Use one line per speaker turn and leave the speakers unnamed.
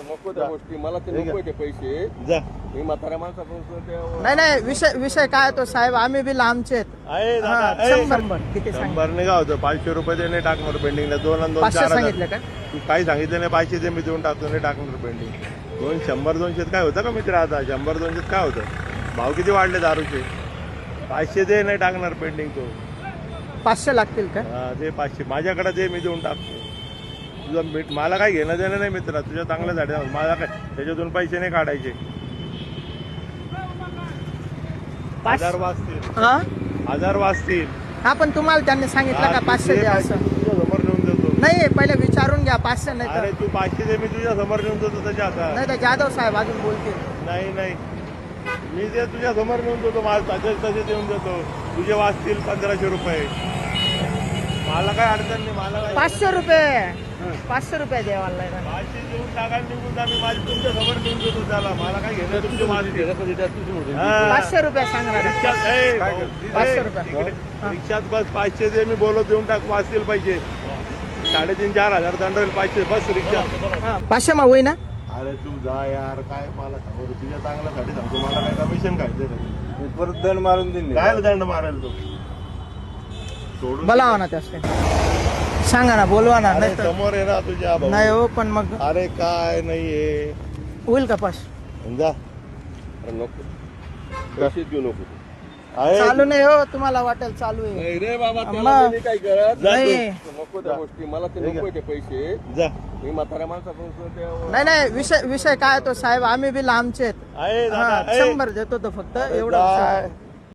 नको त्या गोष्टी मला ते नको ते पैसे
जा
मी म्हाताऱ्या माणसापासून
नाही नाही विषय काय तो साहेब आम्ही बी लांबचे आहेत.
आहे
हा,
दादा,
100 किती सांगितलं?
100 नाही का होतं 500 रुपये ते नाही टाकणार पेंडिंगला 2 आणि 2
500
4,000
सांगितलं का?
तू काही सांगितलं नाही 500 ते मी देऊन टाकतो नाही टाकणार पेंडिंग 100 200 काय होतं का मित्र आता 100 200 काय होतं भाव किती वाढले दारूचे 500 ते नाही टाकणार पेंडिंग तो
500 लागतील का?
हा ते 500 माझ्याकडे ते मी देऊन टाकतो तुझं मला काय घेणं देणं नाही मित्रा तुझ्या चांगल्यासाठी आहे. मला काय त्याच्यातून पैसे नाही काढायचे 1000 वाचतील
हा
1000 वाचतील
हा पण तुम्हाला त्यांनी सांगितलं का 500 द्या असं?
तुझ्या समोर नेऊन देतो
नाही पहिले विचारून घ्या 500 नाही
अरे
तर
तू 500 दे मी तुझ्या समोर नेऊन देतो त्याच्या हातात
नाही तर जाधव साहेब अजून बोलतील.
नाही नाही मी ते तुझ्या समोर नेऊन देतो मला तसे देऊन देतो तुझे वाचतील 1500 रुपये मला काय अडचण नाही मला काय
500 रुपये 500 रुपये द्यावा लागेल.
500 देऊन टाका निघून जा मी माझी तुमच्या समोर नेऊन देतो त्याला मला काय घेणं तुमचे वाचतील
500 रुपये सांगणार
रिक्षात ए,
500
ए,
रुपये.
तिकडे
हा.
रिक्षात बस 500 दे मी बोलत देऊन टाक वाचतील पैसे 3,500-4,000 दंड होईल 500 बस रिक्षा
500 मा होई ना?
अरे तू जा यार काय मला सांगू तुझ्या चांगल्यासाठी सांगतो मला काय कमिशन खायचं
परत दंड मारून देईन
काय दंड मारेल तू सोडून
बोलावा ना त्यास सांगा ना बोलवा ना
अरे
नाही तर
समोर आहे ना तुझ्या भाऊ.
नाही हो पण मग
अरे काय नाहीये
होईल का पास?
जा
नको पैसे देऊ नको
आहे
चालू नाही हो तुम्हाला वाटेल चालू आहे.
नाही रे बाबा त्याला
अम्मा.
मी काय करत
जा
नाही
नको त्या गोष्टी मला ते नको ते पैसे
जा
मी म्हाताऱ्या माणसापासून
नाही नाही विषय काय तो साहेब आम्ही बी लांबचे आहेत.
आहे
हा,
दादा, ए,
100 देतो तो फक्त
अरे
एवढं
जा.